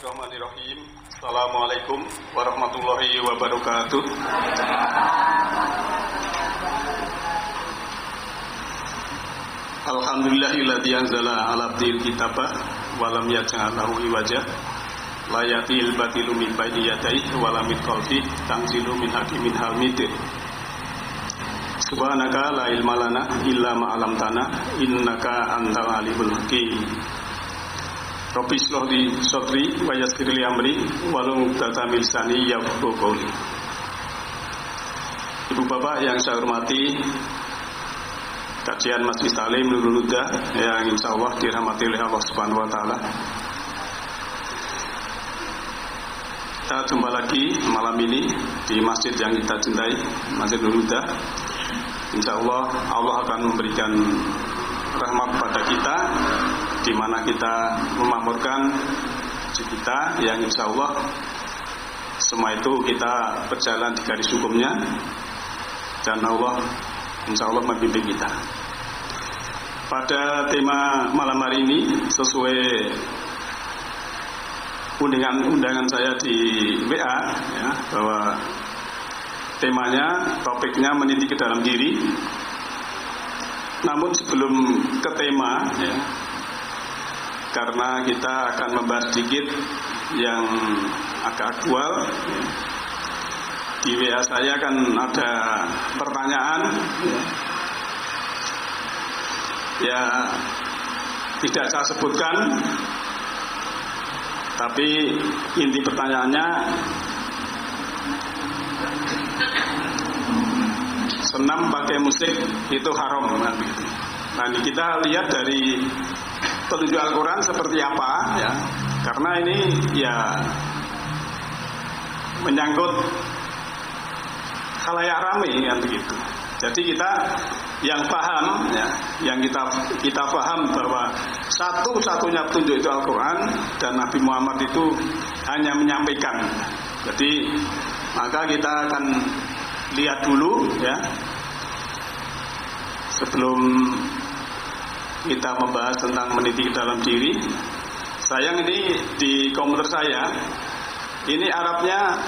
Bismillahirrahmanirrahim. Assalamualaikum warahmatullahi wabarakatuh. Alhamdulillahilladzi anzala 'ala abdil kitaba wa lam yaj'al lahu iwaja. La yatil batilu min baini yadayhi wa lam yatawfi tanzilu min hakimin hamid. Subhanaka la ilma lana illa ma 'allamtana innaka antal alimul hakim. Rabbi shrah li sadri wa yassir li amri wahlul 'uqdatam min lisani yafqahu qawli. Ibu bapak yang saya hormati, kajian Masjid Talim Nurul Huda yang insyaallah dirahmati oleh Allah Subhanahu wa taala. Kita jumpa lagi malam ini di masjid yang kita cintai, Masjid Nurul Huda. Insyaallah Allah akan memberikan rahmat pada kita, di mana kita memakmurkan kita yang insyaallah semua itu kita berjalan di garis hukumnya, dan Allah insyaallah membimbing kita. Pada tema malam hari ini sesuai undangan saya di WA ya, bahwa temanya, topiknya meniti ke dalam diri. Namun sebelum ke tema ya, karena kita akan membahas sedikit yang agak aktual ya. Di WA saya kan ada pertanyaan ya, tidak saya sebutkan, tapi inti pertanyaannya, senam pakai musik itu haram kan? Nah, ini kita lihat dari petunjuk Al-Quran seperti apa ya, karena ini ya menyangkut khalayak ramai kan begitu. Jadi kita yang paham ya, yang kita paham bahwa satu-satunya petunjuk itu Al-Quran, dan Nabi Muhammad itu hanya menyampaikan. Jadi maka kita akan lihat dulu ya, sebelum kita membahas tentang meniti dalam diri. Sayang ini di komputer saya ini Arabnya,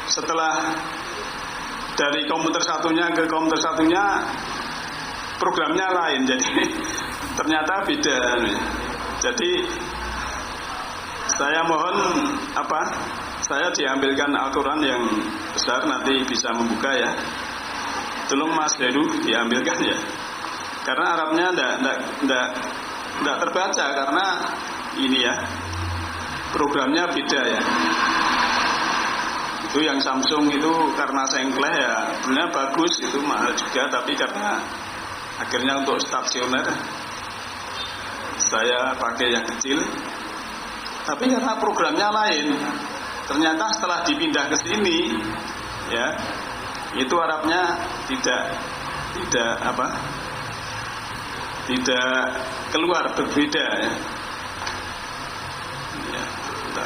setelah dari komputer satunya ke komputer satunya programnya lain, jadi ternyata beda. Jadi saya mohon saya diambilkan Al-Quran yang besar, nanti bisa membuka ya. Tolong Mas Heru diambilkan ya, karena Arabnya tidak terbaca karena ini ya, programnya beda ya. Itu yang Samsung itu karena sengkleh ya, sebenarnya bagus, itu mahal juga, tapi karena akhirnya untuk stasioner saya pakai yang kecil. Tapi karena programnya lain, ternyata setelah dipindah ke sini ya, itu Arabnya tidak keluar, berbeda ya. Ya, bentar.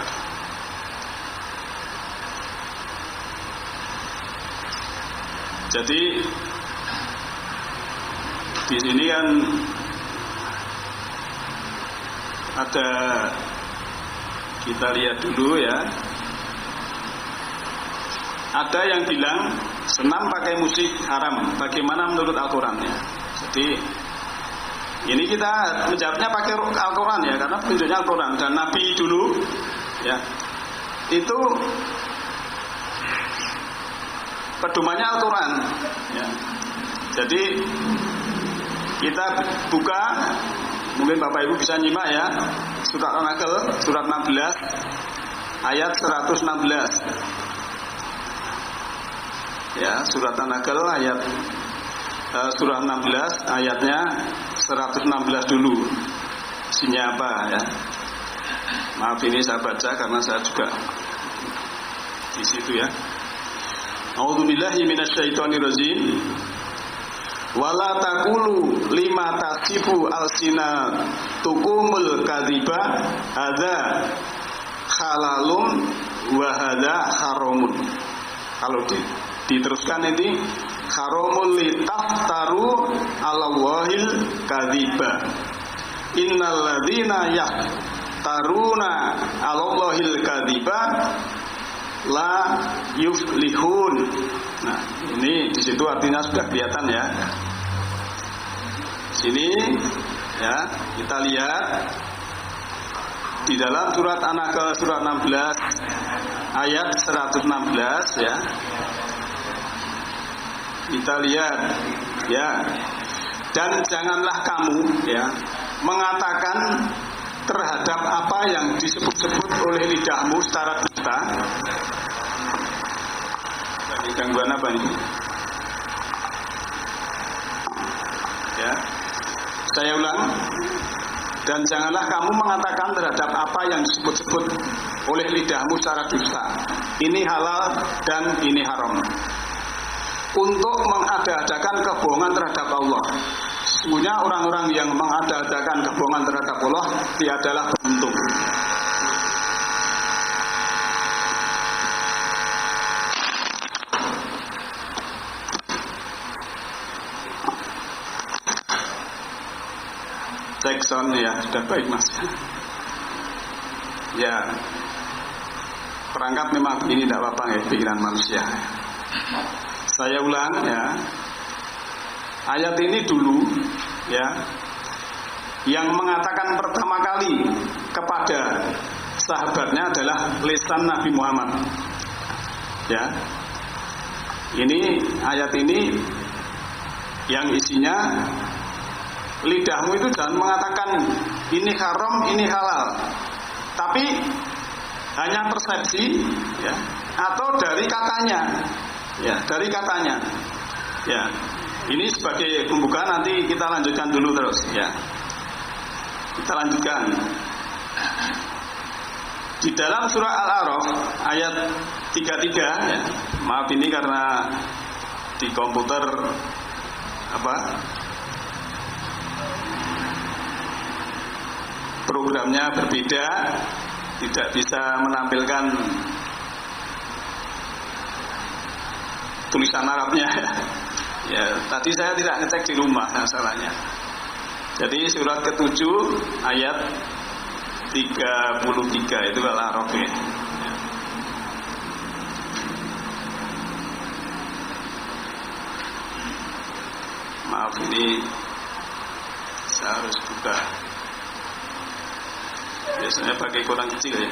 Jadi di sini kan ada, kita lihat dulu ya. Ada yang bilang senam pakai musik haram. Bagaimana menurut Al-Quran ya? Jadi ini kita menjawabnya pakai Al-Quran ya, karena petunjuknya Al-Quran, dan Nabi dulu ya itu pedomannya Al-Quran ya. Jadi kita buka, mungkin Bapak Ibu bisa nyimak ya, surat An-Nahl surat 16 ayat 116 ya, surat An-Nahl ayat surah 16 ayatnya 116 dulu. Isinya apa ya? Maaf ini saya baca karena saya juga di situ ya. A'udzubillahi minasyaitonirrajim. Wala taqulu lima tasifu alsinatukumul kadziba hadza halalun wa hadza haramun. Kalau diteruskan ini haramul litaftaru 'alallahil kadziba innal ladzina yaftaruna 'alallahil kadziba la yuflihun. Nah, ini di situ artinya sudah kelihatan ya. Sini ya, kita lihat di dalam surat An-Nahl surat 16 ayat 116 ya. Kita lihat ya. Dan janganlah kamu ya mengatakan terhadap apa yang disebut-sebut oleh lidahmu secara dusta. Ini gangguan apa ini? Ya. Saya ulang. Dan janganlah kamu mengatakan terhadap apa yang disebut-sebut oleh lidahmu secara dusta. Ini halal dan ini haram. Untuk mengada-adakan kebohongan terhadap Allah. Sesungguhnya orang-orang yang mengada-adakan kebohongan terhadap Allah tiadalah beruntung. Cek sound ya, sudah baik mas. Ya, perangkat memang begini, tidak apa-apa ya, pikiran manusia. Saya ulang ya. Ayat ini dulu ya, yang mengatakan pertama kali kepada sahabatnya adalah lisan Nabi Muhammad. Ya. Ini ayat ini yang isinya lidahmu itu jangan mengatakan ini haram, ini halal. Tapi hanya persepsi ya, atau dari katanya. Ya, dari katanya. Ya. Ini sebagai pembukaan, nanti kita lanjutkan dulu terus ya. Kita lanjutkan. Di dalam surah Al-A'raf ayat 33 ya. Maaf ini karena di komputer programnya berbeda, tidak bisa menampilkan tulisan Arabnya. Ya, tadi saya tidak ngecek di rumah masalahnya. Jadi surat ke-7 ayat 33 itu Al-A'raf ya. Maaf ini saya harus buka. Biasanya pakai koran kecil ya.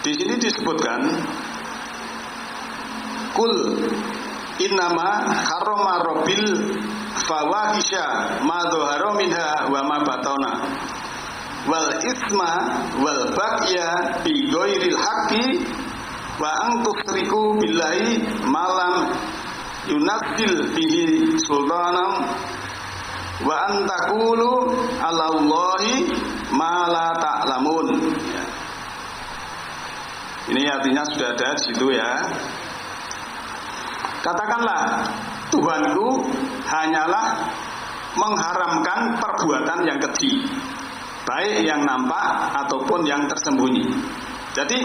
Di sini disebutkan Kul innama harrama rabbil fawahisha ma dhahara minha wa ma batana wal isma wal baghya bi ghairil haqqi wa an tusriku billahi ma lam yunazzil bihi sultanan wa an taqulu 'alallahi ma la ta'lamun. Ini artinya sudah ada di situ ya. Katakanlah, Tuhanku hanyalah mengharamkan perbuatan yang keji, baik yang nampak ataupun yang tersembunyi. Jadi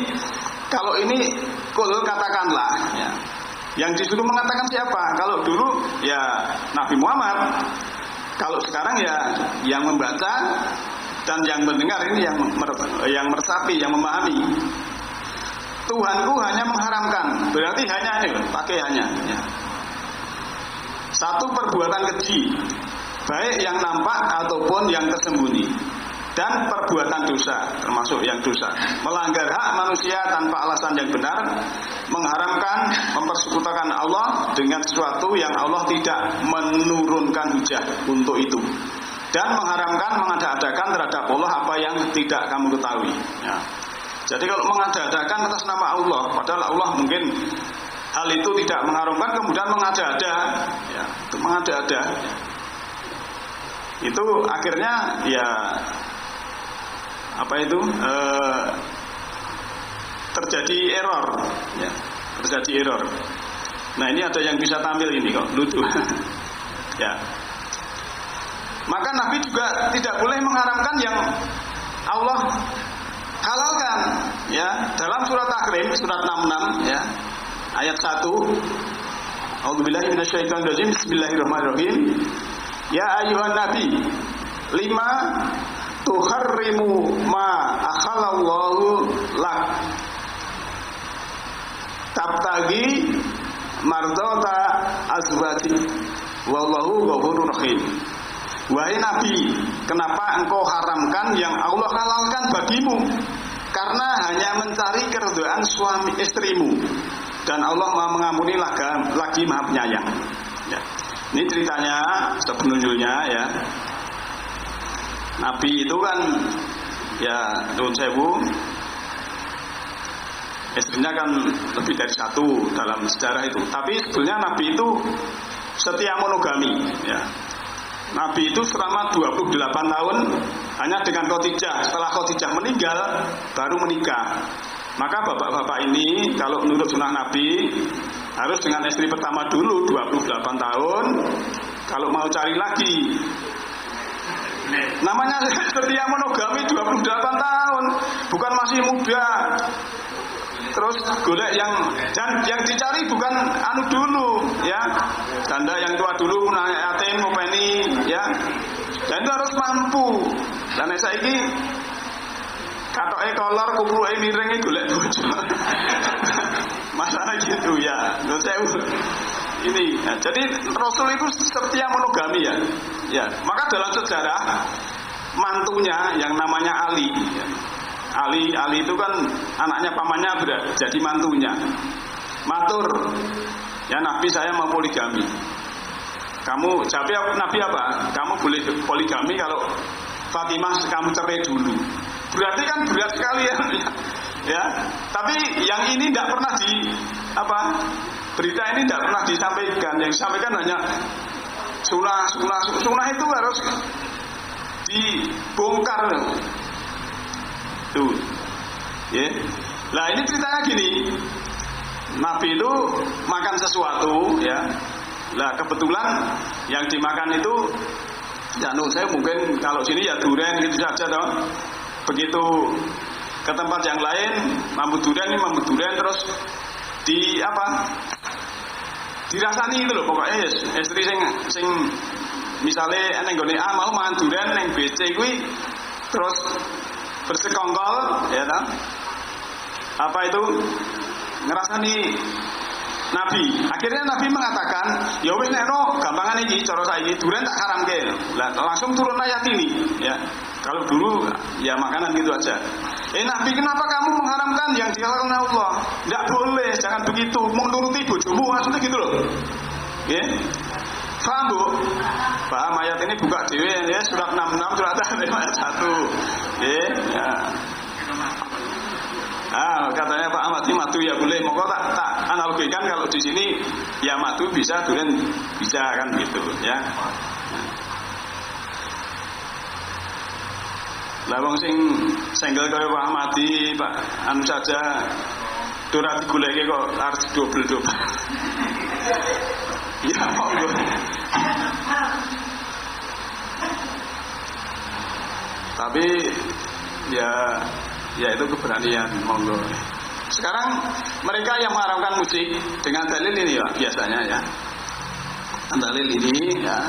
kalau ini katakanlah ya, yang disuruh mengatakan siapa? Kalau dulu ya Nabi Muhammad, kalau sekarang ya yang membaca dan yang mendengar ini yang meresapi, yang memahami. Tuhanku hanya mengharamkan, berarti hanya ini, pakai hanya ya. Satu perbuatan keji, baik yang nampak ataupun yang tersembunyi, dan perbuatan dosa, termasuk yang dosa, melanggar hak manusia tanpa alasan yang benar, mengharamkan, mempersekutukan Allah dengan sesuatu yang Allah tidak menurunkan hujah untuk itu, dan mengharamkan mengada-adakan terhadap Allah apa yang tidak kamu ketahui ya. Jadi kalau mengada-adakan atas nama Allah, padahal Allah mungkin hal itu tidak mengharamkan, kemudian mengada-ada, ya, itu mengada-ada. Itu akhirnya ya terjadi error, ya, terjadi error. Nah ini ada yang bisa tampil ini kok, lucu, ya. Maka Nabi juga tidak boleh mengharamkan yang Allah halalkan ya. Dalam surat Tahrim surat 66 ya ayat 1, A'udzubillahi minasyaitonirrajim, bismillahirrahmanirrahim. Ya ayyuhan nabi Lima, tuharrimu ma akhalallahu lak. Tabtagi mardota azwaji. Wallahu ghafurur rahim. Wahai Nabi, kenapa engkau haramkan yang Allah halalkan bagimu? Karena hanya mencari keridhaan suami istrimu, dan Allah Maha mengampuni lagi Maha penyayang. Ya. Ini ceritanya sebenarnya ya. Nabi itu kan ya Nun Sewu, istrinya kan lebih dari satu dalam sejarah itu. Tapi sebenarnya Nabi itu setia monogami ya. Nabi itu selama 28 tahun hanya dengan Khadijah. Setelah Khadijah meninggal baru menikah. Maka bapak-bapak ini kalau menurut sunnah Nabi harus dengan istri pertama dulu 28 tahun. Kalau mau cari lagi, namanya setia monogami 28 tahun, bukan masih muda. Terus golek yang dicari bukan anu dulu ya, janda yang tua dulu, yatim, ngopeni ya, dan itu harus mampu. Dan saya ini katoke kolor, kupuke miring golek bojo. Masalah gitu ya. Menurut saya ini ya, jadi Rasul itu setia monogami ya. Ya, maka dalam sejarah mantunya yang namanya Ali ya. Ali itu kan anaknya pamannya jadi mantunya. Matur, ya Nabi saya mau poligami. Kamu jawab Nabi apa? Kamu boleh poligami kalau Fatimah kamu cerai dulu. Berarti kan berat sekali ya. Ya. Tapi yang ini tidak pernah berita ini tidak pernah disampaikan. Yang disampaikan hanya sunnah itu harus dibongkar. Tuh, ya. Nah ini ceritanya gini, Nabi itu makan sesuatu, ya. Nah kebetulan yang dimakan itu, ya saya mungkin kalau sini ya durian gitu saja toh. Begitu ke tempat yang lain, mampu durian terus dirasani itu loh pokoknya istri sing misalnya neng gone A mau mangan durian neng B C kuwi terus bersekongkol ya kan? Apa itu ngerasani Nabi. Akhirnya Nabi mengatakan, ya wis nek gampangan iki cara saiki durian tak haramke. Lah langsung turun ayat ini ya. Kalau dulu ya makanan gitu aja. Nabi kenapa kamu mengharamkan yang dihalalkan Allah? Tidak boleh, jangan begitu. Menuruti bojomu maksudnya gitu loh. Ya. Paham Bu? Paham ayat ini buka dewe ya surat 66 surat ayat 1. Ya. Katanya Pak Ahmad ini madu ya boleh. Monggo tak analogikan kalau di sini ya madu bisa, durian bisa kan gitu ya. Lah wong sing senggel kaya Pak Ahmadi, Pak anu saja ora digoleki kok arep double-double. Ya monggo. Tapi ya itu keberanian monggo. Sekarang mereka yang mengharamkan musik dengan dalil ini ya biasanya ya. Dalil ini ya.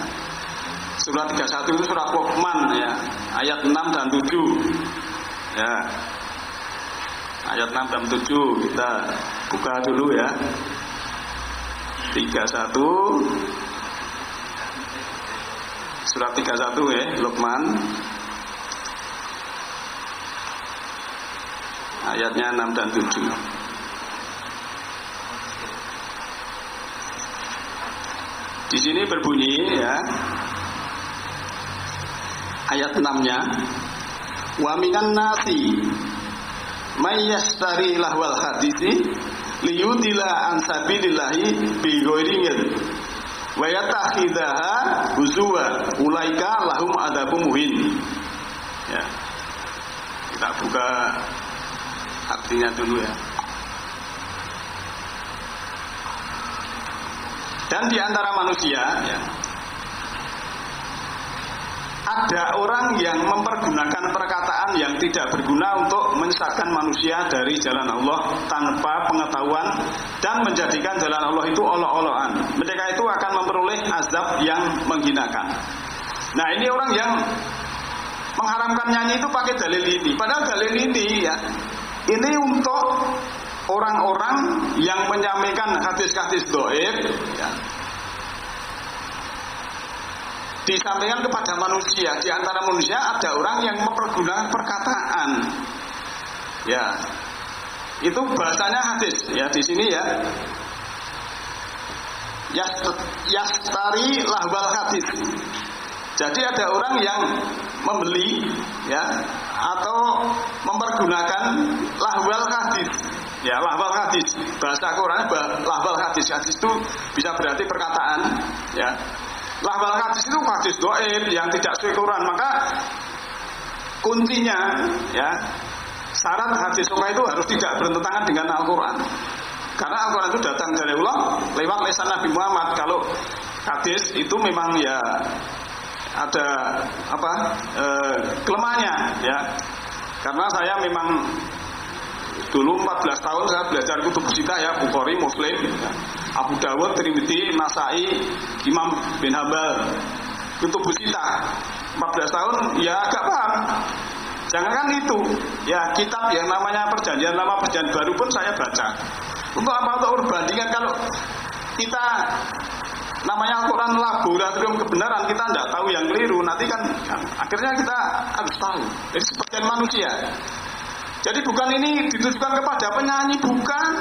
Surat 31 itu surat Luqman ya, ayat 6 dan 7. Ya. Ayat 6 dan 7 kita buka dulu ya. 31 surat 31 ya, Luqman. Ayatnya 6 dan 7. Di sini berbunyi ya. Ayat 6-nya, wa minan nasi may yashtari lahwal hadisi liyudila an sabilillahi bi ghairi ilm wa yatakhidaha huzwa ulaika lahum adzabun muhin. Ya. Kita buka artinya dulu ya. Dan di antara manusia ya, ada orang yang mempergunakan perkataan yang tidak berguna untuk menyesatkan manusia dari jalan Allah tanpa pengetahuan dan menjadikan jalan Allah itu olok-olokan. Mereka itu akan memperoleh azab yang menghinakan. Nah ini orang yang mengharamkan nyanyi itu pakai dalil ini. Padahal dalil ini ya, ini untuk orang-orang yang menyampaikan hadis-hadis dhaif ya, disampaikan kepada manusia. Di antara manusia ada orang yang mempergunakan perkataan ya, itu bahasanya hadis ya di sini ya, yastari lahwal hadis. Jadi ada orang yang membeli ya atau mempergunakan lahwal hadis. Ya, lahwal hadis, bahasa Quran lahwal hadis. Hadis itu bisa berarti perkataan ya. Lahwal hadis itu hadis dhaif yang tidak sesuai Quran. Maka kuncinya ya, syarat hadis sahih itu harus tidak bertentangan dengan Al-Quran. Karena Al-Quran itu datang dari Allah lewat lisan Nabi Muhammad. Kalau hadis itu memang ya ada kelemahannya ya. Karena saya memang dulu 14 tahun saya belajar kutub sitah ya, Bukhari, Muslim, ya, Abu Dawud, Tirmidzi, Nasai, Imam bin Hambal, kutub sitah 14 tahun ya agak paham. Jangankan itu ya, kitab yang namanya Perjanjian Lama, Perjanjian Baru pun saya baca. Untuk apa? Untuk perbandingan. Kalau kita namanya Al-Quran laboratorium kebenaran, kita tidak tahu yang keliru, nanti kan akhirnya kita harus tahu. Jadi seperti manusia. Jadi bukan ini ditujukan kepada penyanyi, bukan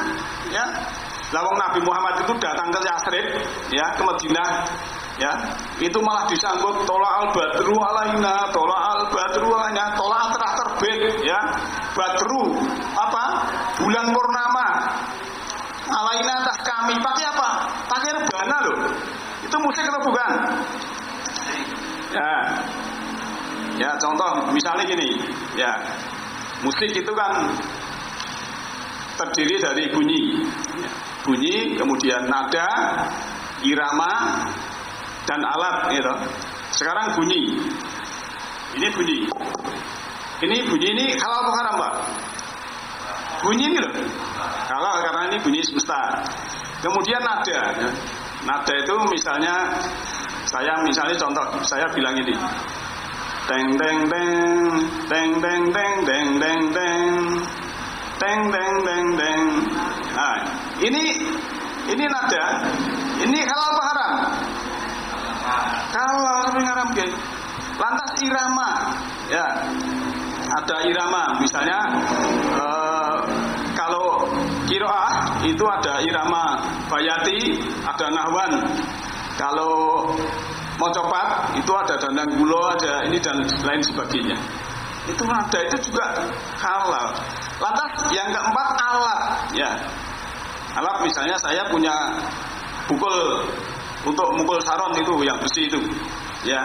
ya. Lawang Nabi Muhammad itu datang ke Yasrib ya, ke Madinah ya, itu malah disambut tola al-badru alaina, tola al-badru alaina, tola telah terbit ya, badru apa? Bulan purnama alaina atas kami. Pakai apa? Pakai rebana loh. Itu musik atau bukan? Ya. Ya, contoh misalnya gini, ya. Musik itu kan terdiri dari bunyi. Ya. Bunyi, kemudian nada, irama, dan alat gitu. Sekarang bunyi. Ini bunyi. Ini bunyi ini halal atau haram, Pak? Bunyi ini loh. Halal karena ini bunyi semesta. Kemudian nada. Ya. Nada itu misalnya contoh saya bilang ini. Teng teng teng teng teng teng teng teng teng teng teng teng teng. Nah, ini nada. Ini halal apa haram? Halal, tapi haram guys. Lantas irama, ya. Ada irama, misalnya kalau qiraah itu ada irama bayati, ada nahwan. Kalau mocopat itu ada dandang gulo, ada ini dan lain sebagainya. Itu nada, itu juga halal. Lantas yang keempat alat, ya. Alat misalnya saya punya pukul untuk mukul saron itu yang besi itu, ya.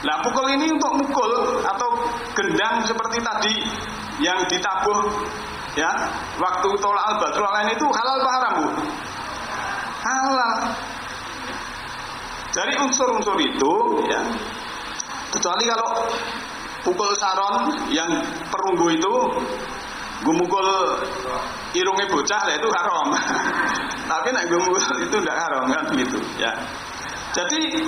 Nah, pukul ini untuk mukul atau gendang seperti tadi yang ditabuh ya, waktu tolak al-badru alain itu halal apa haram, Bu? Halal. Dari unsur-unsur itu ya, kecuali kalau pukul saron yang perunggu itu gumukul irungnya bocah ya itu haram. Tapi nek gumukul itu tidak haram kan begitu ya. Jadi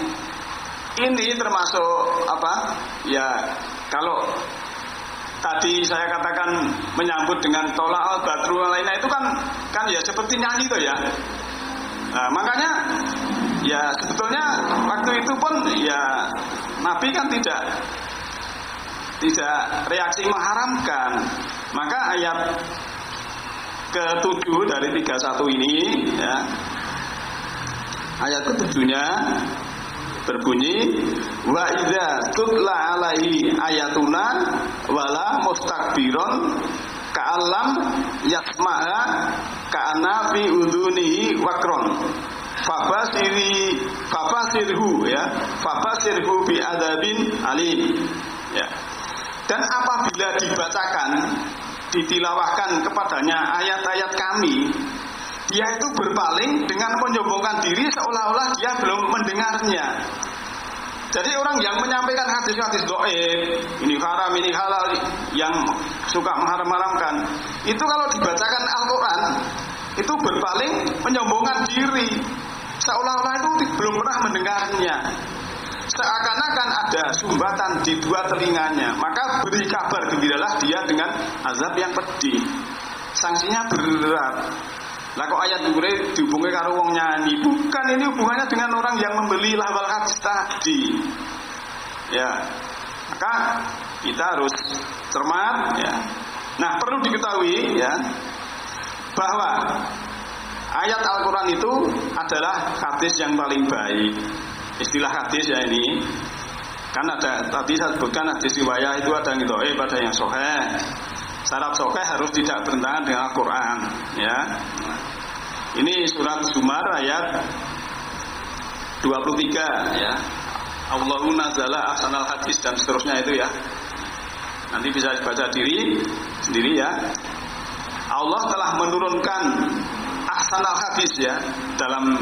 ini termasuk apa? Ya, kalau tadi saya katakan menyambut dengan tolak al-badru lainnya itu kan ya seperti nyanyi itu ya. Nah, makanya ya sebetulnya waktu itu pun ya Nabi kan tidak reaksi mengharamkan. Maka ayat ke-7 dari 31 ini ya, ayat ke-7-nya berbunyi wa idza tutla alaihi ayatuna wala mustakbiron ka'alam yasma'a ka'ana fi udhunihi wakron fabasirhu ya, fabasirhu bi adzabin alim ya. Dan apabila dibacakan, ditilawahkan kepadanya ayat-ayat kami, dia itu berpaling dengan menyombongkan diri seolah-olah dia belum mendengarnya. Jadi orang yang menyampaikan hadis-hadis dhaif, ini haram, ini halal, yang suka mengharam-haramkan, itu kalau dibacakan Al-Quran, itu berpaling menyombongkan diri seolah-olah itu belum pernah mendengarnya. seakan-akan ada sumbatan di dua telinganya, maka beri kabar gembiralah dia dengan azab yang pedih. Sanksinya berat. Lah kok ayat ini dihubungkan karo wong nyanyi? Bukan, ini hubungannya dengan orang yang membeli lahwal hadis tadi. Ya, maka kita harus cermat. Ya. Nah, perlu diketahui ya bahwa ayat Al-Quran itu adalah hadis yang paling baik. Istilah hadis ya ini kan ada tadi saya sebutkan hadis riwayah itu ada yang dhaif, ada yang sahih. Syarat sahih harus tidak bertentangan dengan Al-Quran ya. Ini surat Zumar ayat 23 ya. Allahu nazala ahsanal hadis dan seterusnya itu ya. Nanti bisa dibaca sendiri ya. Allah telah menurunkan ahsanal hadis ya dalam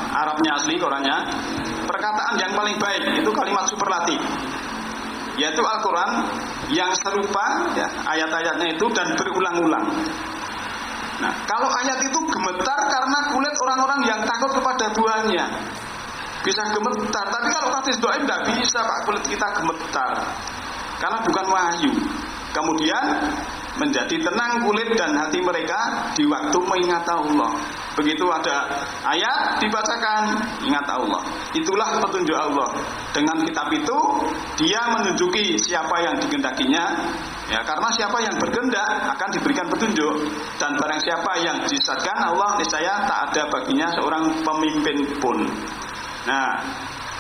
Arabnya asli Qurannya, perkataan yang paling baik itu kalimat superlatif, yaitu Al-Quran yang serupa ya, ayat-ayatnya itu dan berulang-ulang. Nah, kalau ayat itu gemetar karena kulit orang-orang yang takut kepada buahnya, bisa gemetar. Tapi kalau hadis dhaif tidak bisa Pak, kulit kita gemetar karena bukan wahyu. Kemudian menjadi tenang kulit dan hati mereka di waktu mengingat Allah. Begitu ada ayat dibacakan, ingat Allah. Itulah petunjuk Allah. Dengan kitab itu dia menunjuki siapa yang dikehendakinya. Ya, karena siapa yang berkehendak akan diberikan petunjuk, dan barang siapa yang disesatkan Allah niscaya tak ada baginya seorang pemimpin pun. Nah,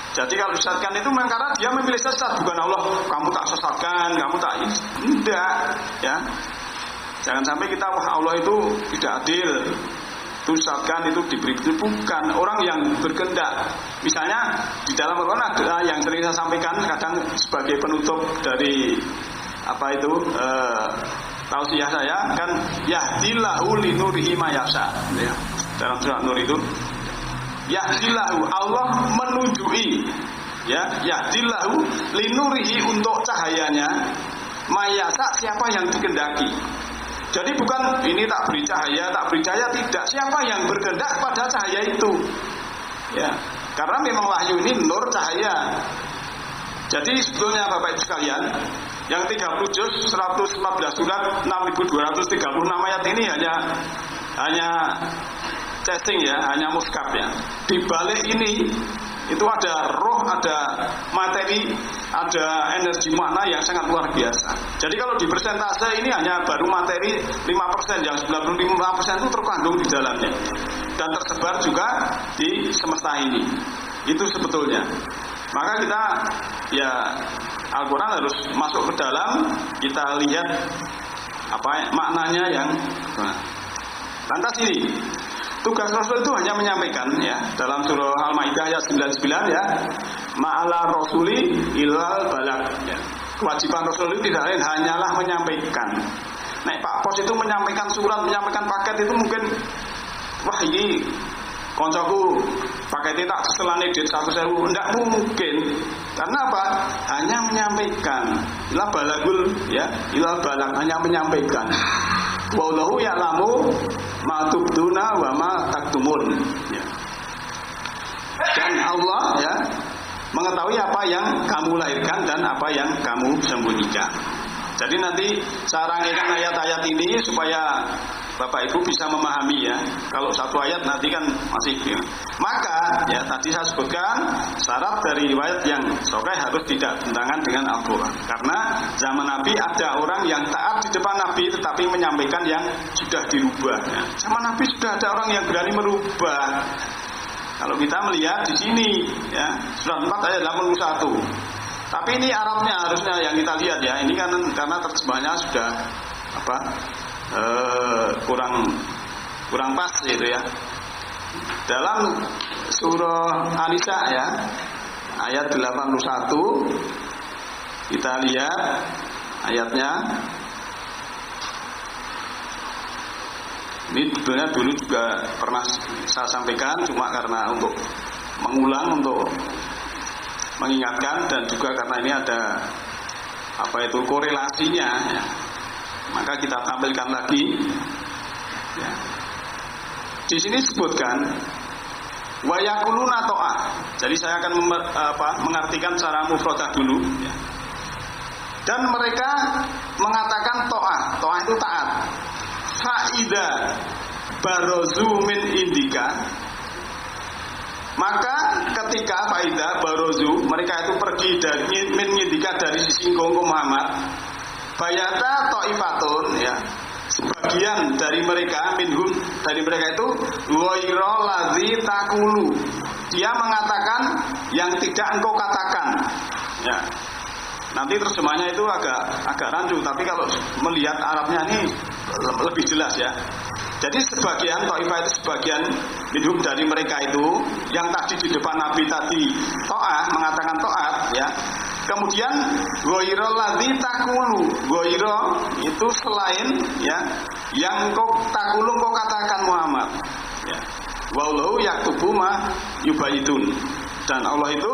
jadi kalau disesatkan itu memang karena dia memilih sesat, bukan Allah kamu tak sesatkan, kamu tak, tidak ya. Jangan sampai kita wah Allah itu tidak adil, itu sesatkan, itu diberi, itu bukan. Orang yang berkehendak, misalnya di dalam Al-Quran ada yang sering saya sampaikan kadang sebagai penutup dari tausiah saya kan, yahdillahu linurihi ma yasha ya. Dalam surat Nur itu yahdillahu, Allah menunjui ya, yahdillahu linurihi, untuk cahayanya, mayasa, siapa yang dikehendaki. Jadi bukan ini tak beri cahaya tidak, siapa yang berkehendak pada cahaya itu ya, karena memang wahyu ini nur cahaya. Jadi sebetulnya Bapak Ibu sekalian, yang 30 juz 114 surat 6236 ayat ini hanya casing ya, hanya muskaf ya. Di balik ini itu ada roh, ada materi, ada energi makna yang sangat luar biasa. Jadi kalau di persentase ini hanya baru materi 5%, yang 95% itu terkandung di dalamnya dan tersebar juga di semesta ini. Itu sebetulnya. Maka kita ya Al-Quran harus masuk ke dalam, kita lihat maknanya yang lantas ini. Tugas Rasul itu hanya menyampaikan ya, dalam surah Al-Maidah ayat 99 ya, ma'ala rasuli ilal balak ya. Kewajiban Rasul itu tidak lain hanyalah menyampaikan. Nah, Pak Pos itu menyampaikan surat, menyampaikan paket itu mungkin wah ini koncoku paketnya tak selane dit 1.000, enggak mungkin. Karena apa? Hanya menyampaikan. Ilal balagul ya, ilal balak, hanya menyampaikan. Wallahu ya'lamu ma tubduna wa ma taktumun ya. Dan Allah ya mengetahui apa yang kamu lahirkan dan apa yang kamu sembunyikan. Jadi nanti saya rangkaikan ayat-ayat ini supaya Bapak Ibu bisa memahami ya. Kalau satu ayat nanti kan masih ya. Maka ya tadi saya sebutkan syarat dari riwayat yang sahih harus tidak bertentangan dengan Al-Quran. Karena zaman Nabi ada orang yang taat di depan Nabi tetapi menyampaikan yang sudah dirubah ya. Zaman Nabi sudah ada orang yang berani merubah. Kalau kita melihat di sini ya, surat 4 ayat 81. Tapi ini Arabnya harusnya yang kita lihat ya. Ini kan karena terjemahnya sudah kurang pas gitu ya. Dalam surah An-Nisa ya, ayat 81, kita lihat ayatnya. Ini sebenarnya dulu juga pernah saya sampaikan, cuma karena untuk mengulang, untuk mengingatkan, dan juga karena ini ada korelasinya ya. Maka kita tampilkan lagi ya. Di sini disebutkan Wa yaquluna ta'ah. Jadi saya akan mengartikan secara mufradah dulu ya. Dan mereka mengatakan ta'ah. Ta'ah itu taat. Fa'ida barozu min indika, maka ketika faida barozu, mereka itu pergi dari min indika, dari sisi engkau Muhammad, bayata ta'ifatun ya, sebagian dari mereka minhum, dari mereka itu ghaira ladzi taqulu, dia mengatakan yang tidak engkau katakan ya. Nanti terjemahnya itu agak rancu, tapi kalau melihat Arabnya ini lebih jelas ya. Jadi sebagian Taifah itu sebagian minhum dari mereka itu yang tadi di depan Nabi tadi Ta'ah, mengatakan Ta'at ya. Kemudian ghaira ladzi taqulu, ghaira itu selain ya yang kau taqulu kau katakan Muhammad ya. Wallahu yaktubu ma yubayitun, dan Allah itu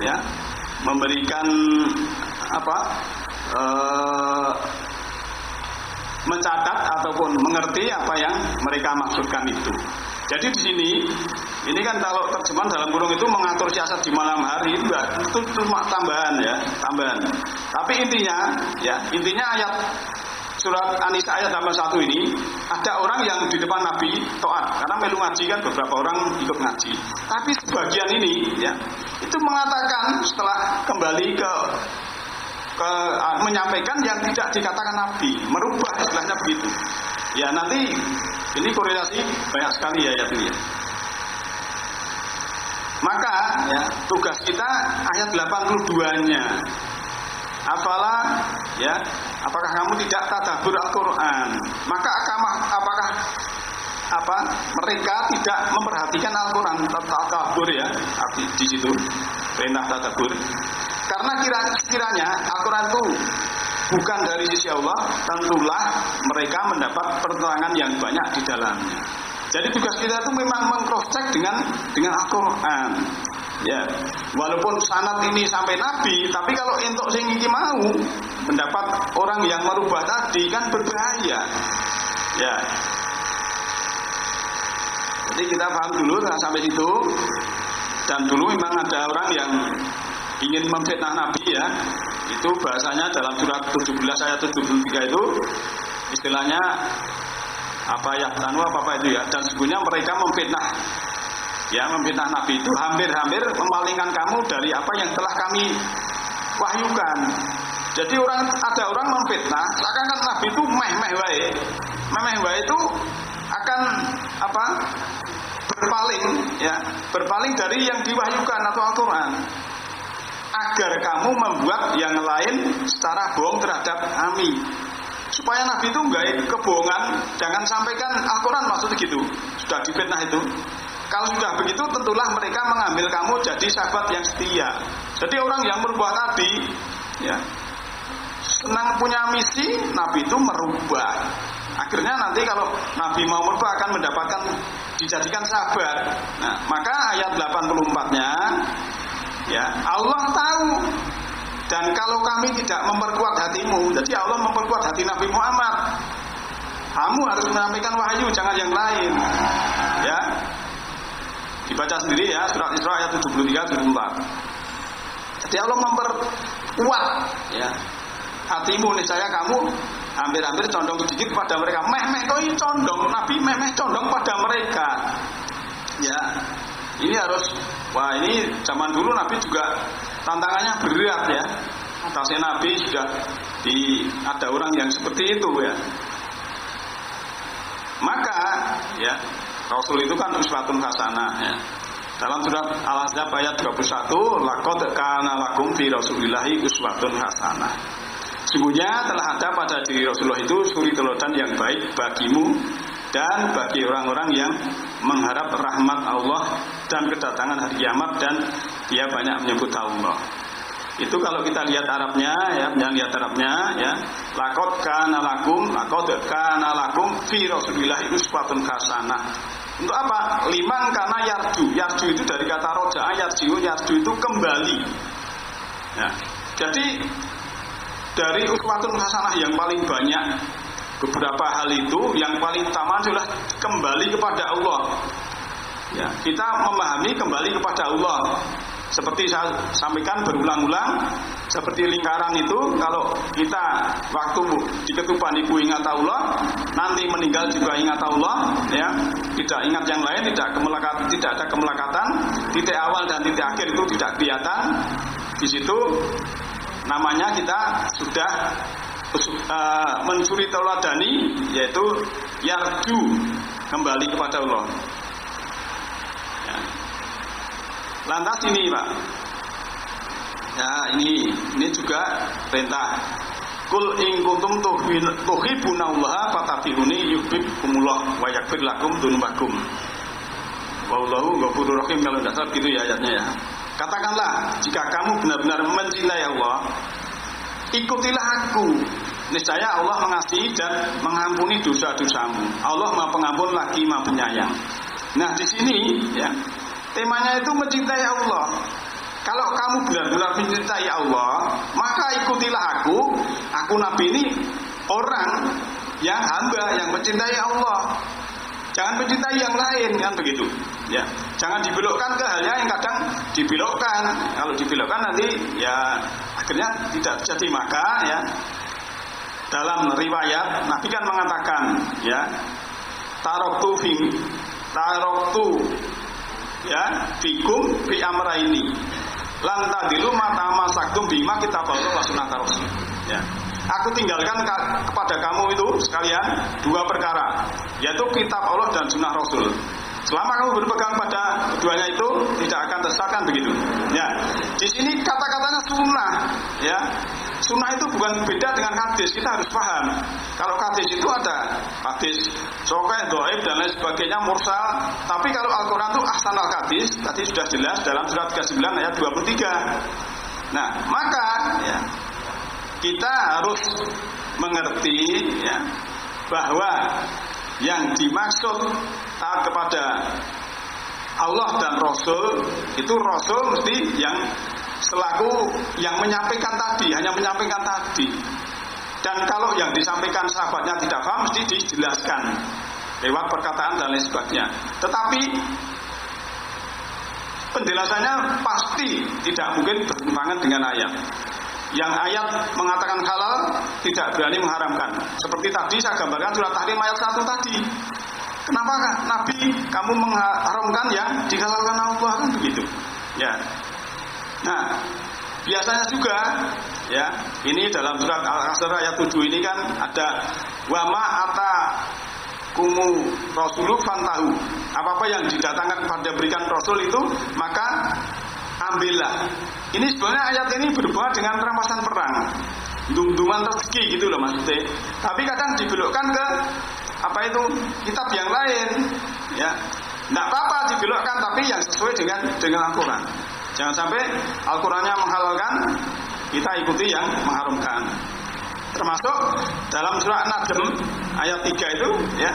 ya memberikan mencatat ataupun mengerti apa yang mereka maksudkan itu. Jadi di sini ini kan kalau terjemahan dalam kurung itu mengatur siasat di malam hari itu cuma tambahan ya, tambahan. Tapi intinya ayat surat An-Nisa ayat 81 ini ada orang yang di depan Nabi taat karena melu ngaji kan, beberapa orang ikut ngaji. Tapi sebagian ini ya itu mengatakan setelah kembali ke menyampaikan yang tidak dikatakan Nabi, merubah istilahnya begitu. Ya nanti ini korelasi banyak sekali ya ayat ini. Maka ya tugas kita ayat 82-nya. Apakah kamu tidak tadabbur Al-Qur'an? Maka apakah mereka tidak memperhatikan Al-Qur'an? Tadabbur ya, arti di situ perintah tadabbur. Karena kiranya Al-Quran itu bukan dari sisi Allah, tentulah mereka mendapat penerangan yang banyak di dalamnya. Jadi tugas kita itu memang meng-cross-check dengan Al-Quran. Ya, walaupun sanad ini sampai Nabi, tapi kalau entuk sing iki mau mendapat orang yang merubah tadi kan berbahaya. Ya. Jadi kita paham dulu sampai situ. Dan dulu memang ada orang yang ingin memfitnah Nabi ya, itu bahasanya dalam surat 17 ayat 73 itu istilahnya apa itu ya, dan sebenarnya mereka memfitnah Nabi itu hampir-hampir memalingkan kamu dari apa yang telah kami wahyukan. Jadi ada orang memfitnah seakan-akan Nabi itu meh wae itu akan berpaling dari yang diwahyukan atau Al-Quran, agar kamu membuat yang lain secara bohong terhadap kami, supaya Nabi itu enggak kebohongan, jangan sampaikan Al-Quran, maksudnya gitu. Sudah difitnah itu. Kalau sudah begitu tentulah mereka mengambil kamu jadi sahabat yang setia. Jadi orang yang merubah tadi ya senang punya misi, Nabi itu merubah. Akhirnya nanti kalau Nabi mau merubah akan mendapatkan dijadikan sahabat. Nah, maka ayat 84-nya ya, Allah tahu, dan kalau kami tidak memperkuat hatimu, jadi Allah memperkuat hati Nabi Muhammad, kamu harus menyampaikan wahyu, jangan yang lain. Ya, dibaca sendiri ya, surat Isra ayat 73-74. Jadi Allah memperkuat ya hatimu, niscaya kamu hampir-hampir condong sedikit pada mereka. Meh kok ini condong, Nabi meh condong pada mereka. Ya, ini harus. Wah, ini zaman dulu Nabi juga tantangannya berat ya. Atasnya Nabi sudah ada orang yang seperti itu ya. Maka ya Rasul itu kan uswatun hasanah ya. Dalam surat Al-Ahzab ayat 21, laqad kana lakum fi Rasulillahi uswatun hasanah. Sungguhnya telah ada pada diri Rasulullah itu suri teladan yang baik bagimu dan bagi orang-orang yang mengharap rahmat Allah dan kedatangan hari kiamat, dan dia banyak menyebut Allah. Itu kalau kita lihat Arabnya ya, laqad kana lakum fi Rasulillahi uswatun hasanah. Untuk apa? Liman kana yarju. Yarju itu dari kata roja'a, yarju itu kembali. Ya. Jadi dari uswatun hasanah yang paling banyak beberapa hal itu, yang paling utama adalah kembali kepada Allah. Ya, kita memahami kembali kepada Allah. Seperti saya sampaikan berulang-ulang, seperti lingkaran itu, kalau kita waktu di ketuban ibu ingat Allah, nanti meninggal juga ingat Allah, ya, tidak ingat yang lain, tidak ada kemelekatan, titik awal dan titik akhir itu tidak kelihatan. Di situ namanya kita sudah mencuri tauladani, yaitu yarju, kembali kepada Allah. Ya. Lantas ini Pak, ya ini juga perintah. Kul in kuntum tuhibbunallaha fattabi'uni yuhibbukumullah wa yaghfir lakum dzunubakum. Wallahu ghafurur rahim, kalau tidak salah gitu ya ayatnya ya. Katakanlah, jika kamu benar-benar mencintai Allah, ikutilah aku. Niscaya Allah mengasihi dan mengampuni dosa-dosamu. Allah Maha Pengampun lagi Maha Penyayang. Nah, di sini ya, temanya itu mencintai Allah. Kalau kamu benar-benar mencintai Allah, maka ikutilah aku. Aku Nabi ini orang yang hamba yang mencintai Allah. Jangan mencintai yang lain, kan begitu. Ya, jangan dibelokkan ke hal yang kadang dibelokkan. Kalau dibelokkan nanti ya akhirnya tidak jadi. Maka ya, dalam riwayat Nabi kan mengatakan ya, taroktu ya fikum fi amraini lan tadilu mata masaktum bima kitaballah wa sunnah rasul. Ya, aku tinggalkan kepada kamu itu sekalian dua perkara, yaitu kitab Allah dan sunnah Rasul. Selama kamu berpegang pada keduanya itu, tidak akan tersesatkan, begitu. Ya, di sini kata-katanya sunnah. Ya, sunnah itu bukan beda dengan hadis. Kita harus paham. Kalau hadis itu ada hadis sahih, dhaif dan lain sebagainya, mursal. Tapi kalau Al-Quran itu ahsanul hadis, tadi sudah jelas dalam surat 39 ayat 23. Nah, maka ya, kita harus mengerti ya, bahwa yang dimaksud taat kepada Allah dan Rasul itu Rasul mesti yang selaku yang menyampaikan tadi, hanya menyampaikan tadi. Dan kalau yang disampaikan sahabatnya tidak paham, mesti dijelaskan lewat perkataan dan lain sebagainya. Tetapi penjelasannya pasti tidak mungkin bertentangan dengan ayat. Yang ayat mengatakan halal tidak berani mengharamkan. Seperti tadi saya gambarkan surat Tahrim ayat 1 tadi. Kenapa Nabi kamu mengharamkan yang dihalalkan Allah, kan begitu? Ya. Nah, biasanya juga ya, ini dalam surat Al-Asr ayat 7 ini kan ada wa ma ata kumu rasulu fantahu. Apa-apa yang didatangkan kepada berikan Rasul itu maka ambillah. Ini sebenarnya ayat ini berhubungan dengan rampasan perang, dum-duman rezeki gitu loh maksudnya. Tapi kadang dibelokkan ke apa itu kitab yang lain, ya. Nggak apa-apa dibelokkan, tapi yang sesuai dengan Al-Quran. Jangan sampai Al-Qurannya menghalalkan, kita ikuti yang mengharamkan. Termasuk dalam surah An-Najm ayat 3 itu, ya.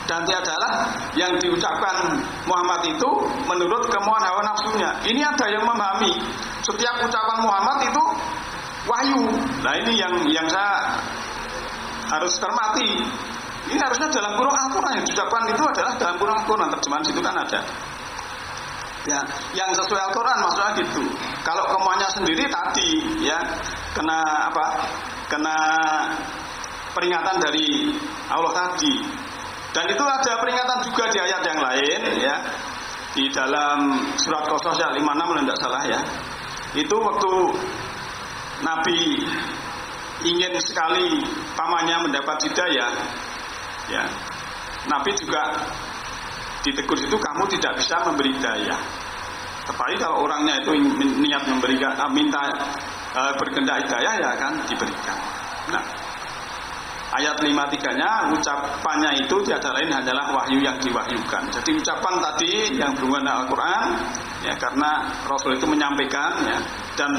Dan tiadalah yang diucapkan Muhammad itu menurut kemauan hawa nafsunya. Ini ada yang memahami setiap ucapan Muhammad itu wahyu. Nah ini yang saya harus cermati. Ini harusnya dalam kurung Al-Quran yang diucapkan itu adalah dalam kurung Al-Quran. Terjemahan situ kan ada. Ya, yang sesuai Al-Quran maksudnya gitu. Kalau kemauannya sendiri tadi ya kena apa? Kena peringatan dari Allah tadi. Dan itu ada peringatan juga di ayat yang lain ya. Di dalam surat Qasas ayat 56 kalau tidak salah ya. Itu waktu Nabi ingin sekali pamannya mendapat hidayah ya. Nabi juga ditegur itu, kamu tidak bisa memberi hidayah. Tetapi kalau orangnya itu niat memberikan minta berkehendak hidayah ya kan diberikan. Nah, ayat 53-nya ucapannya itu tiada lain hanyalah wahyu yang diwahyukan. Jadi ucapan tadi yang berhubungan dengan Al-Quran ya, karena Rasul itu menyampaikan ya, dan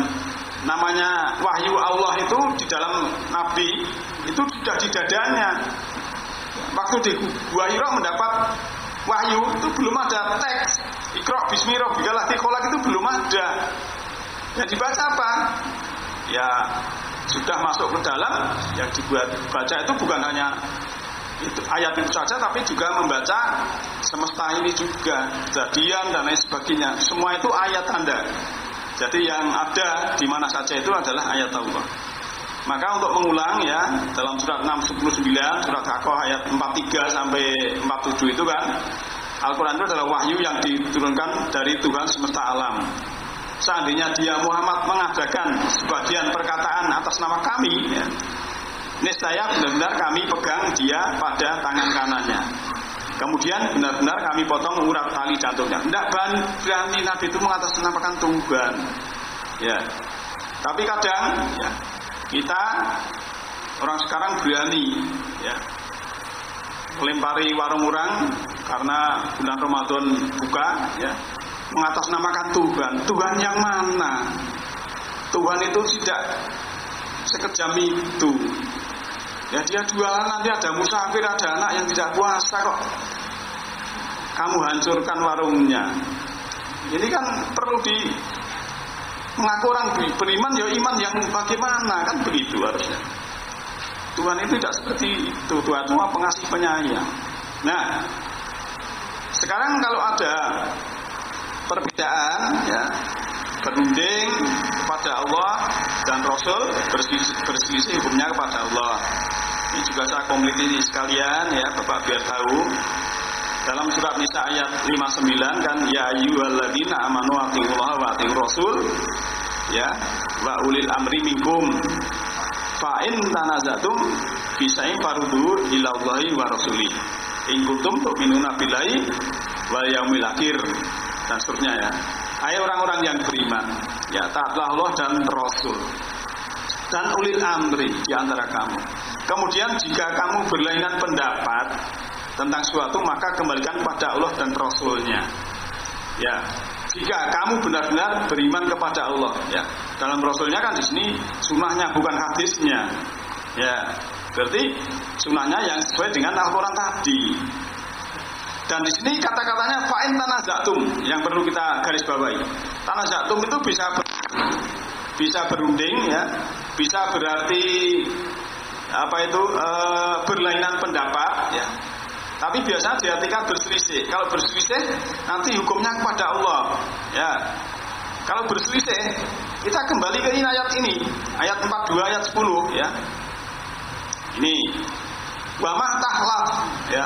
namanya wahyu Allah itu di dalam Nabi itu sudah di dadanya. Waktu di Gua Hira mendapat wahyu itu belum ada teks Iqra bismi rabbikal ladzi khalaq, itu belum ada. Yang dibaca apa? Ya sudah masuk ke dalam, yang dibuat baca itu bukan hanya itu ayat itu saja, tapi juga membaca semesta ini juga, kejadian dan lain sebagainya. Semua itu ayat tanda. Jadi yang ada di mana saja itu adalah ayat Allah. Maka untuk mengulang ya, dalam surat 6:19, surat Al-Haqqah ayat 43 sampai 47 itu kan, Al-Quran itu adalah wahyu yang diturunkan dari Tuhan semesta alam. Seandainya dia Muhammad mengadakan sebagian perkataan atas nama kami, ya, niscaya benar-benar kami pegang dia pada tangan kanannya. Kemudian benar-benar kami potong urat tali jantungnya. Tidak berani Nabi itu mengatasnamakan Tuhan. Ya. Tapi kadang ya, kita orang sekarang berani ya, melempari warung orang karena bulan Ramadan buka ya, mengatasnamakan Tuhan. Tuhan yang mana? Tuhan itu tidak sekejam itu. Ya dia jualan, nanti ada musafir, ada anak yang tidak puasa kok kamu hancurkan warungnya. Ini kan perlu mengaku orang beriman, ya iman yang bagaimana, kan begitu harusnya. Tuhan itu tidak seperti itu. Tuhan cuma pengasih penyayang. Nah, sekarang kalau ada perbedaan ya, berunding kepada Allah dan Rasul, berselisih hukumnya kepada Allah. Ini juga saya kompliti sekalian ya, Bapak biar tahu. Dalam surat Nisa ayat 59 kan, ya ayyuhalladzina amanu atiiullaha wa atiiur rasul ya wa ulil amri minkum fa in tanazatum fi syai'in farudduhu ilallahi wa rasuli in kuntum tu'minuna billahi wal yaumil akhir dan seterusnya ya. Hai orang-orang yang beriman, ya taatlah Allah dan Rasul dan ulil amri di antara kamu. Kemudian jika kamu berlainan pendapat tentang suatu, maka kembalikan pada Allah dan Rasulnya. Ya, jika kamu benar-benar beriman kepada Allah, ya dalam Rasulnya kan di sini sunnahnya bukan hadisnya. Ya, berarti sunnahnya yang sesuai dengan Al-Quran tadi. Dan di sini kata-katanya fa'in tanazatum yang perlu kita garis bawahi. Tanazatum itu bisa berunding ya, bisa berarti berlainan pendapat ya. Tapi biasanya diartikan berselisih. Kalau berselisih nanti hukumnya kepada Allah ya. Kalau berselisih kita kembali ke ini ayat 42 ayat 10 ya. Ini wa ma tahlaf ya.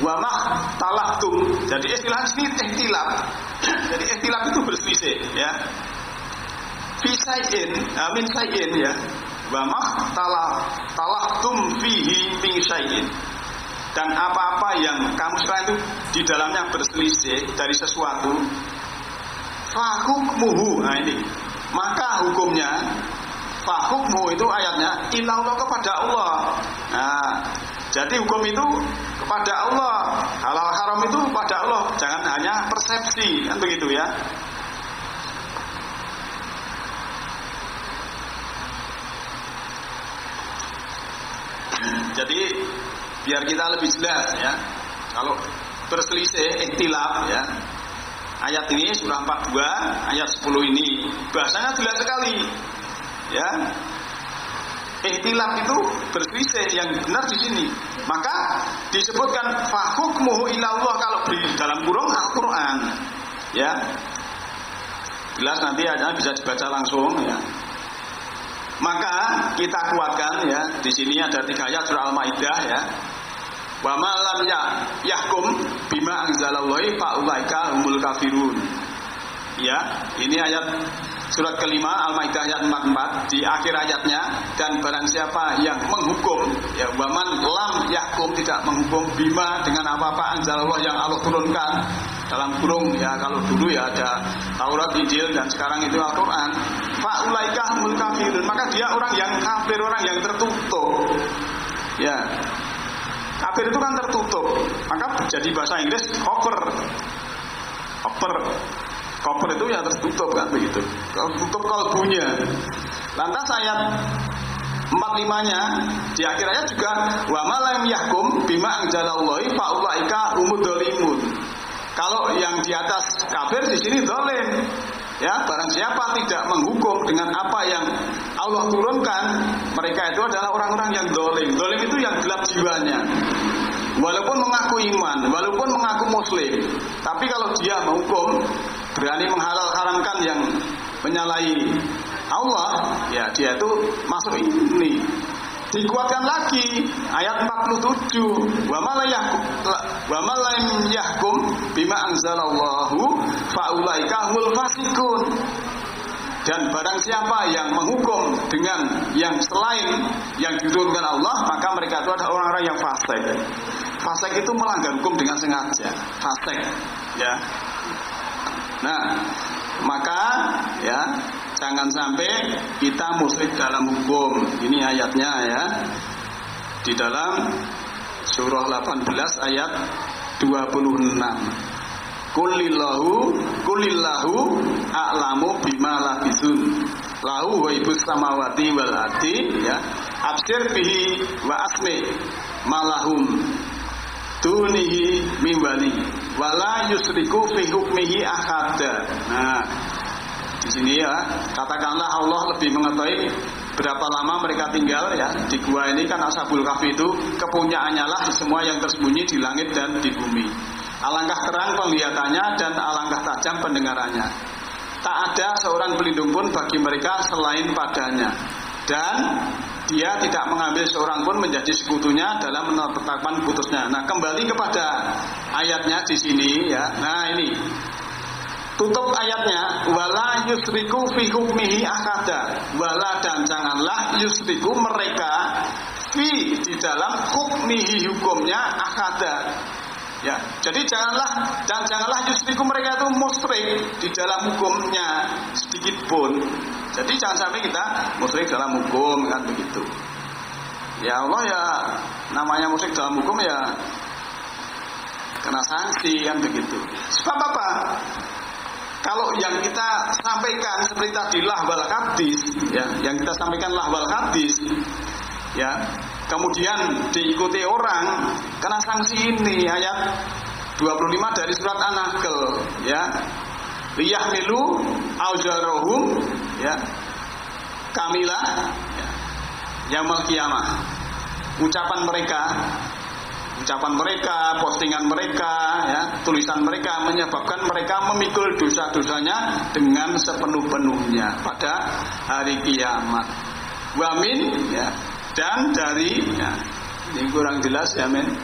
Wa ma talaftum. Jadi istilah sini ihtilaf. Jadi ihtilaf itu berselisih ya. Fi syai'in, min syai'in ya. Wa ma talaftum fihi min syai'in. Dan apa-apa yang kamu sekarang itu di dalamnya berselisih dari sesuatu, fahukmuhu. Nah ini, maka hukumnya fahukmuhu itu ayatnya ilallah kepada Allah. Nah, jadi hukum itu kepada Allah, halal haram itu kepada Allah, jangan hanya persepsi, kan begitu ya. Jadi biar kita lebih jelas ya, kalau berselisih ikhtilaf ya, ayat ini surah 42 ayat 10 ini bahasanya jelas sekali ya. Ikhtilaf itu berselisih, yang benar di sini. Maka disebutkan fahukmuhu ilallah kalau di dalam kurung Al-Quran ya. Jelas nanti ayatnya bisa dibaca langsung ya. Maka kita kuatkan ya, di sini ada 3 ayat surah Al-Maidah ya. Wa ma lam yahkum bima anzalallahi fa ulaika humul kafirun. Ya, ini ayat surat kelima Al-Maidah ayat 44 di akhir ayatnya, dan barang siapa yang menghukum ya, wa man lam yahkum tidak menghukum bima dengan apa-apa anzalallah yang Allah turunkan dalam kurung ya, kalau dulu ya ada Taurat, Injil dan sekarang itu Al-Quran, fa ulaika humul kafirun, maka dia orang yang kafir, orang yang tertutup ya. Kafir itu kan tertutup, maka jadi bahasa Inggris koper itu ya tertutup kan begitu, tertutup kalbunya. Lantas ayat 45-nya di akhir ayat juga wa ma lam yahkum bima anzalallahi fa ulaika humud dzalimun. Kalau yang di atas kafir di sini zalim ya, barang siapa tidak menghukum dengan apa yang Allah Allah turunkan, mereka itu adalah orang-orang yang dolim. Dolim itu yang gelap jiwanya. Walaupun mengaku iman, walaupun mengaku muslim, tapi kalau dia menghukum, berani menghalal-haramkan yang menyalahi Allah, ya dia itu masuk ini. Dikuatkan lagi ayat 47, wa man lam yahkum bima anzalallahu faulaika humul fasiqun. Dan barang siapa yang menghukum dengan yang selain yang diturunkan Allah, maka mereka itu adalah orang-orang yang fasik. Fasik itu melanggar hukum dengan sengaja. Fasik, ya. Nah, maka ya jangan sampai kita musyrik dalam hukum. Ini ayatnya ya. Di dalam surah 18 ayat 26. Kulillahu a'lamu bima labisun lahu waibus samawati wal ardi ya absir bihi wa asmi malahum tunihi min wali wala yusriku fi hukmihi ahada. Nah, di sini ya katakanlah Allah lebih mengetahui berapa lama mereka tinggal ya di gua ini. Kan Ashabul Kahfi itu kepunyaannya lah semua yang tersembunyi di langit dan di bumi. Alangkah terang penglihatannya dan alangkah tajam pendengarannya. Tak ada seorang pelindung pun bagi mereka selain padanya. Dan dia tidak mengambil seorang pun menjadi sekutunya dalam menetapkan putusnya. Nah, kembali kepada ayatnya di sini ya. Nah, ini tutup ayatnya, wala yusriku fi hukmihi ahada. Wala dan janganlah yusriku mereka fi di dalam hukmihi hukumnya ahada. Ya, jadi janganlah yusriku mereka itu musyrik di dalam hukumnya sedikit pun. Jadi jangan sampai kita musyrik dalam hukum kan begitu. Ya Allah ya namanya musyrik dalam hukum ya kena sanksi kan begitu. Sebab apa? Kalau yang kita sampaikan seperti tadi lahwal hadis ya, yang kita sampaikan lahwal hadis ya, kemudian diikuti orang kena sanksi ini ayat 25 dari surat An-Nahl ya. Liyahmilu auzarohum ya kamilah ya, yaumul qiyamah. Ucapan mereka, postingan mereka ya, tulisan mereka menyebabkan mereka memikul dosa-dosanya dengan sepenuh-penuhnya pada hari kiamat. Wamin ya, dan dari ya, ini kurang jelas ya men.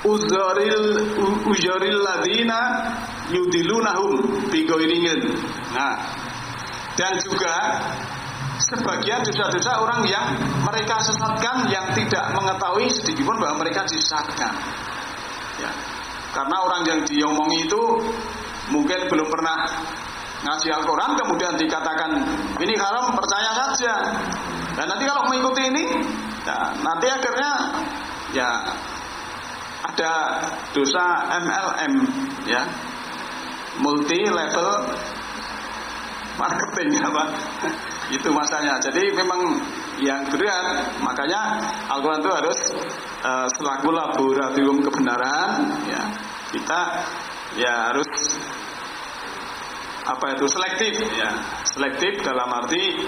Uzaril ladina yudilunahum bigoiringin. Nah, dan juga sebagian dosa-dosa orang yang mereka sesatkan yang tidak mengetahui sedikitpun bahwa mereka disesatkan. Ya, karena orang yang diomongi itu mungkin belum pernah ngaji Al-Quran, kemudian dikatakan ini haram, percaya saja. Dan nanti kalau mengikuti ini, ya, nanti akhirnya ya ada dosa MLM ya, multi level marketing apa itu masanya. Jadi memang yang berat, makanya Al-Quran itu harus selaku laboratorium kebenaran ya, kita ya harus apa itu selektif ya, selektif dalam arti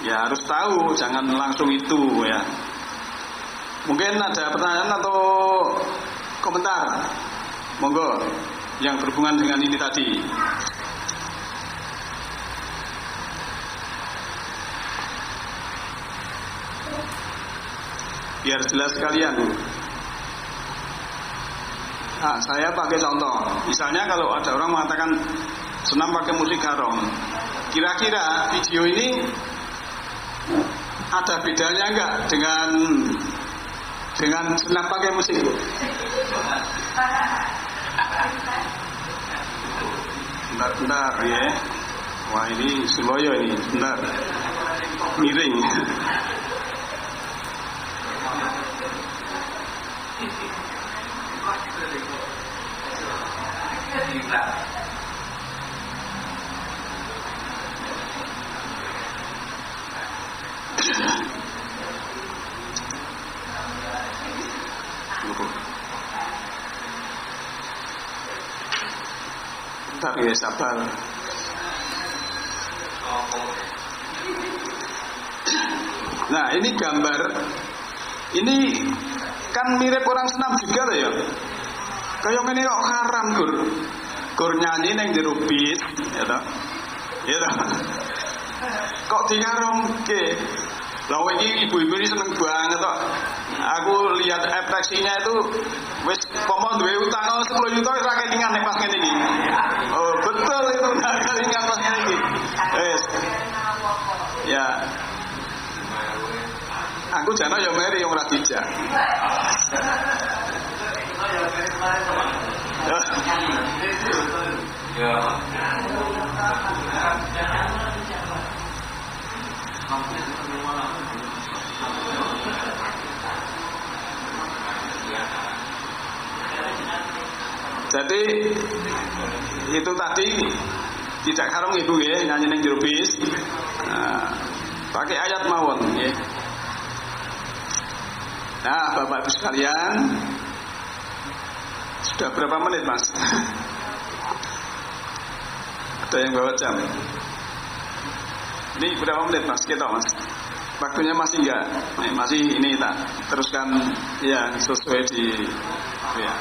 ya harus tahu, jangan langsung itu ya. Mungkin ada pertanyaan atau komentar, monggo yang berhubungan dengan ini tadi. Biar jelas sekalian. Nah, saya pakai contoh. Misalnya kalau ada orang mengatakan senam pakai musik haram, kira-kira video ini ada bedanya enggak dengan senam pakai musik? Bentar ya. Wah ini Suloyo ini, bentar. Miring. Bentar ya, sabar. Nah, ini gambar. Ini kan mirip orang senam juga loh ya. Kayak ngene kok haram, Gur. Gur nyanyi ning jero bis, ya toh. Ya toh. Kok dikaromke? Lah iki ibu-ibu ini seneng banget kok. Aku lihat ekspresinya itu wis pomo duwe utang 10 juta ora kelingan nek pas ngene iki. Oh, betul itu ora kelingan pas ngene iki. Wis. Ya. Aku jane ya meri yang ora dijak. Ya. Jadi itu tadi tidak haram ibu ya nyanyi neng jero bis. Nah, pakai ayat mawon ya. Nah, Bapak Ibu sekalian, sudah berapa menit Mas? Ada yang bawa jam? Ini berapa menit Mas? Kita Mas. Waktunya masih enggak? Masih ini tak teruskan ya sesuai di ya.